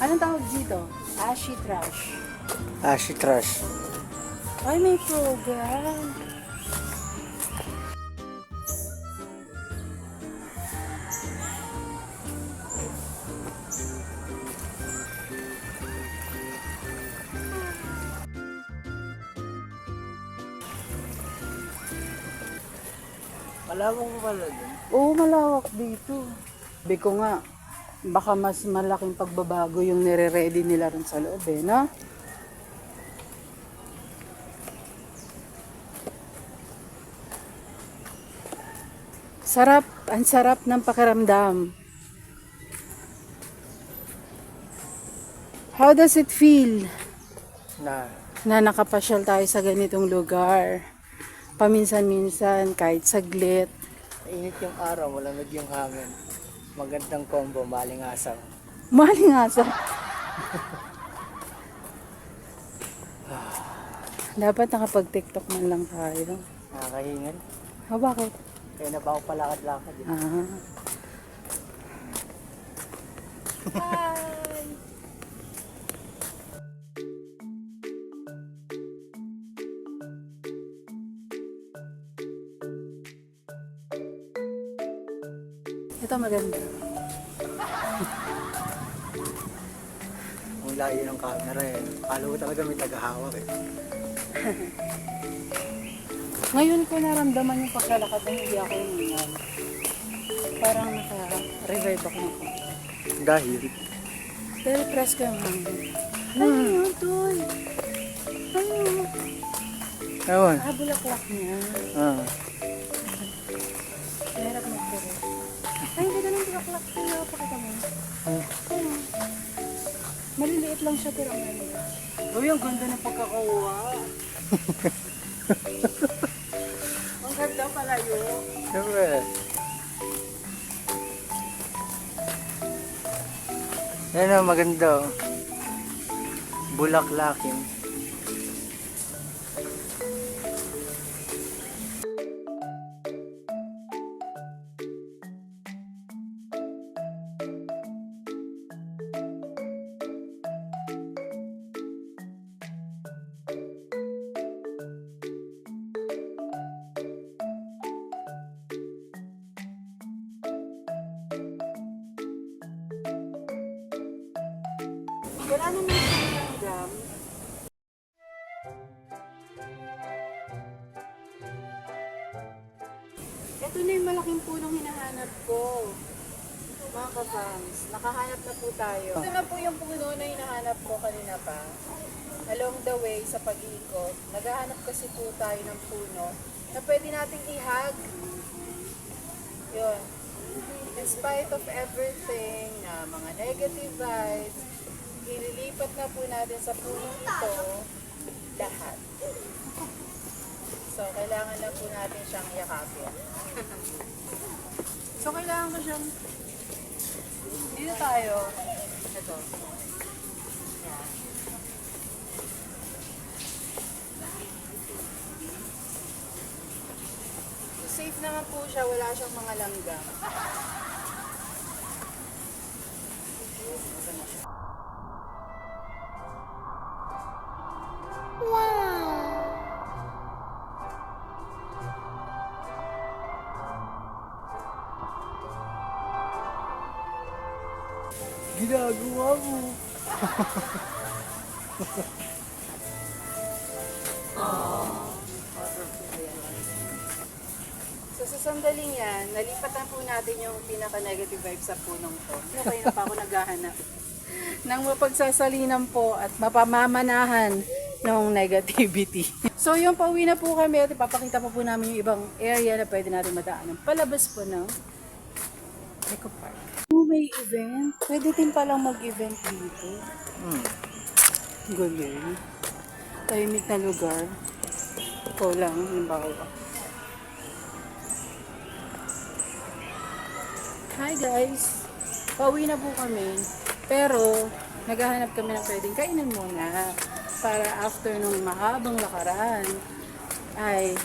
Anong tawag dito? Ashy trash. Ashy trash. Ay, may program. Malawak mo pala dun. Oo, malawak dito. Sabi ko nga, baka mas malaking pagbabago yung nire-ready nila rin sa loob eh, no? Sarap, ang sarap ng pakiramdam. How does it feel Na, na nakapasyal tayo sa ganitong lugar? Paminsan-minsan, kahit saglit. mainit yung araw, malamig yung hangin. Magandang combo, malingasang. Maling asa. Dapat nakapag-tiktok man lang tayo. Nakakahingan. Bakit? Kaya na ba ako palakad-lakad eh. Ah. Ito maganda. Ang layo ng camera eh. Kala ko talaga may tagahawak eh. Ngayon ko naramdaman yung paglalakad na hindi ako umingan. Parang naka-revive ako na po. Dahil, Pero press ko yung hangin. Ayun, tol. Ayun. ewan. Bulaklak niya. Ah. Mahirap mag-direct. Ay, hindi ganun bulaklak niya. Pakita mo. Ayun. Maliliit lang siya pero ang ganda. Uy, ang ganda ng pagkakawa. Ang ganda pala yun. Siyempre. Yan o, maganda oh. Bulaklakin. Wala naman yung gam. Ito na yung malaking punong hinahanap ko. Mga ka-fams, nakahanap na po tayo. Ito na po yung puno na hinahanap ko kanina pa. Along the way sa pag-iikot, naghahanap kasi po tayo ng puno na pwede nating ihag. Yun. In spite of everything, na mga negative vibes, ililipat na po natin sa punong ito lahat. So, kailangan na po natin siyang yakapin. So, kailangan ko siyang dito tayo. Ito. Yan. So, safe naman po siya. Wala siyang mga langgam. Ginagawa mo. So sa sandaling yan, nalipat na po natin yung pinaka-negative vibe sa punong to. Ano kayo na pa ako naghahanap ng mapagsasalinan po at mapamamanahan ng negativity. So yung pauwi na po kami at ipapakita po namin yung ibang area na pwede natin madaanan. Palabas po ng Eco Park. Oh, may event. Pwede din palang mag-event dito. Galing. Tahimik na lugar. Ikaw lang, halimbawa. Hi guys! Pauwi na po kami. Pero, naghahanap kami ng pwedeng kainan muna. Para after nung mahabang lakaran, ay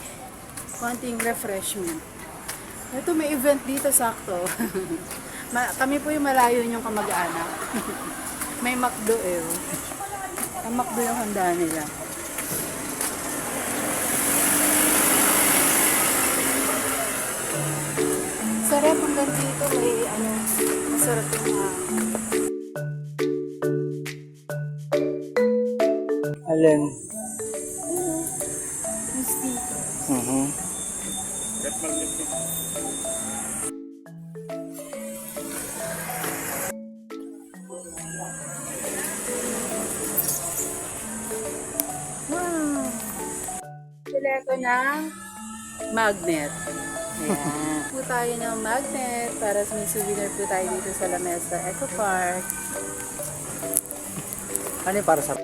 konting refreshment. Ito may event dito sakto. Kami po yung malayo yung kamag-anak. May McDo eh. Ang McDo yung handa nila. Sarap hanggang dito. May ano, masarap yung Alin? crispy. Wow! Sila ko ng magnet. Ayan. Po tayo ng magnet para may souvenir po tayo dito sa La Mesa Eco Park. Ano yung para sa...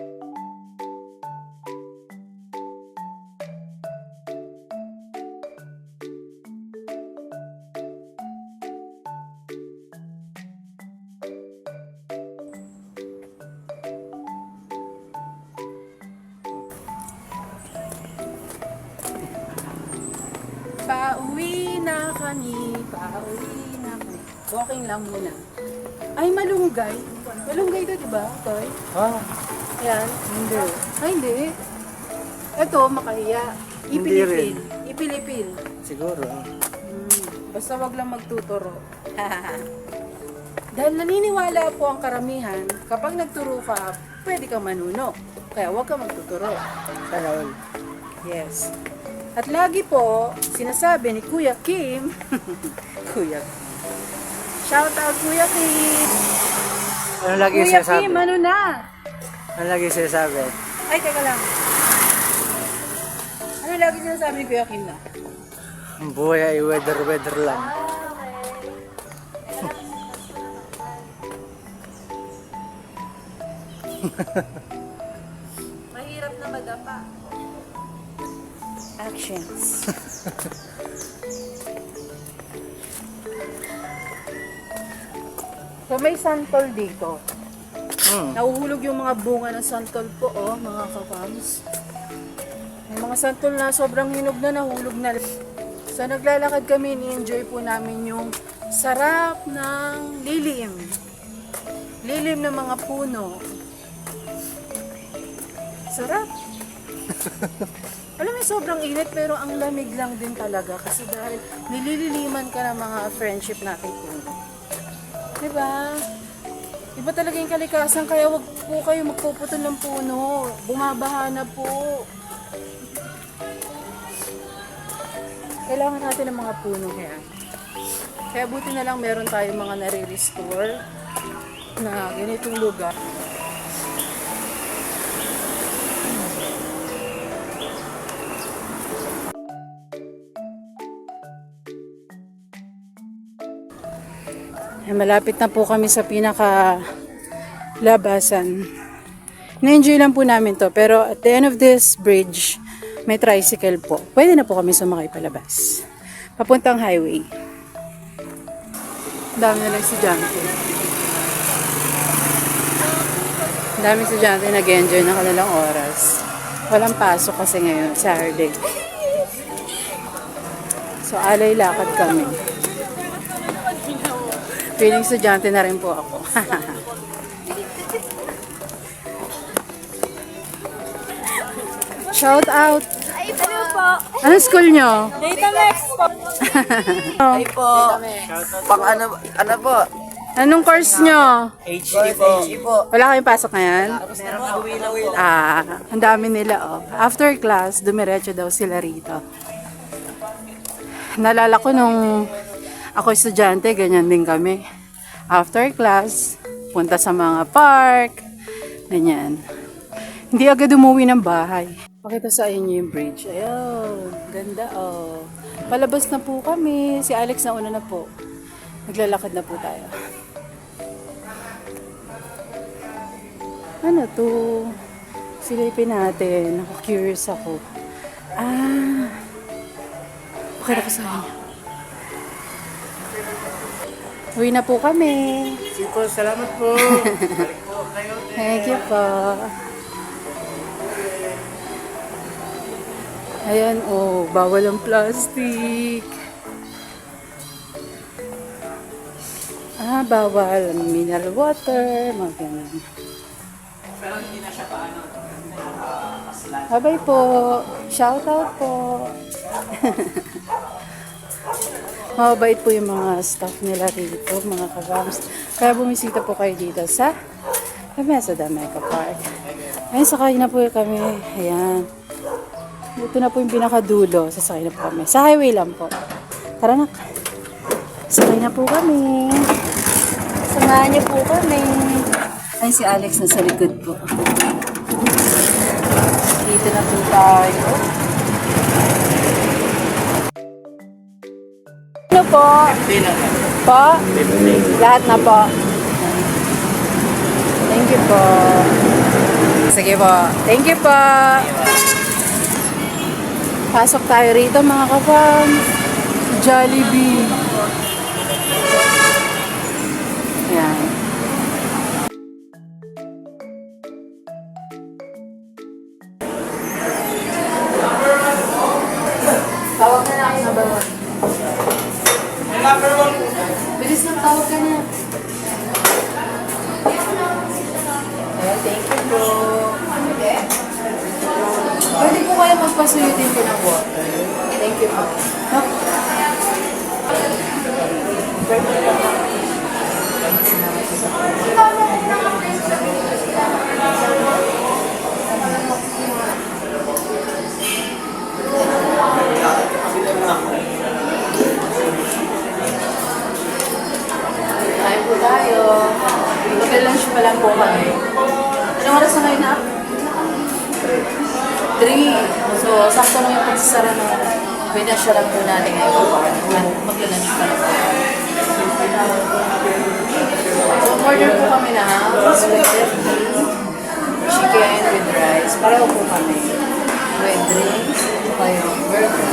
Pauwi na kami. Walking lang muna. Ay, malunggay. Malunggay to, di ba, Toy? Ah, Ayan. hindi. Ay, hindi. Ito, makahiya. Hindi rin. Ipilipil. Siguro. Basta wag lang magtuturo. Dahil naniniwala po ang karamihan, kapag nagturo ka, pwede kang manuno. Kaya wag kang magtuturo. Sana all. Yes. At lagi po, sinasabi ni Kuya Kim, Kuya Kim. Shout out Kuya Kim! Ano lagi yung Kuya sinasabi? Kim, ano na? Ano lagi yung sinasabi? Ay, teka lang. Ano lagi sinasabi ni Kuya Kim na? Ang buhay ay weather lang. Mahirap na madapa. Actions. So may santol dito. Nahuhulog yung mga bunga ng santol po, oh, mga kakams. May mga santol na sobrang hinog na, nahulog na. So naglalakad kami, ni-enjoy po namin yung sarap ng lilim. Lilim ng mga puno. Sarap. Alam mo, sobrang init pero ang lamig lang din talaga kasi dahil nilililiman ka ng mga friendship natin puno. Diba? Iba talaga yung kalikasan, kaya wag po kayo magpuputol ng puno. Bumabaha na po. Kailangan natin ng mga puno kaya. Kaya buti na lang meron tayong mga nare-restore na ganitong lugar. Malapit na po kami sa pinaka labasan. Na-enjoy lang po namin to, pero at the end of this bridge, may tricycle po. Pwede na po kami sumakay palabas. Papuntang highway. Ang dami na lang estudyante. Ang dami estudyante nag-enjoy ng kanilang oras. Walang pasok kasi ngayon, Saturday. So, alay lakad kami. Feeling estudyante na rin po ako. Shout out! Ano po? Anong school nyo? Datamex po. Ay po. Pang ano po? Anong course nyo? HD po. Wala kayong pasok ngayon? Meron po. Ang dami nila oh. After class, dumiretso daw sila rito. Nalala ko nung ako estudyante, ganyan din kami. After class, punta sa mga park, ganyan. Hindi agad umuwi ng bahay. Pakita sa inyo yung bridge. Ayun, ganda oh. Palabas na po kami. Si Alex na una na po. Naglalakad na po tayo. Ano to? Silipin natin. Ako curious ako. Pakita ko sa inyo. Uwi na po kami. Siko, salamat po. Thank you po. Ayan, oh, bawal ang plastic. Bawal. Mineral water, mga ganun. Pero hindi na siya paano. Bye po. Shout out po. Mababait po yung mga staff nila rito, mga kabams. Kaya bumisita po kayo dito sa Mesa de Meca Park. Ayun, sakay na po kami. Ayan. Ito na po yung pinakadulo. Sasakay na po kami. Sa highway lang po. Tara na. Sakay na po kami. Samahan niyo po kami. Ay, si Alex nasa likod po. Dito na po tayo. Ano po? Po? Lahat na po. Thank you po. Sige po. Thank you po. Pasok tayo rito mga kapam. Jollibee. Ayan. Tawag na lang sa bawat. Bilis na, tawag ka na. Ayan, thank you po. Pwede po kayo magpasuyutin ko ng water. Thank you po. Kain po tayo. Mag-lunch pa lang po kami. Anong oras na ngayon na? 3. So, sakto lang yung pagsasara ng pinasya lang po natin ngayon. Mag-lunch pa lang po. So, order po kami na spaghetti, chicken with rice. Pareho po kami. With drinks, saka yung burger.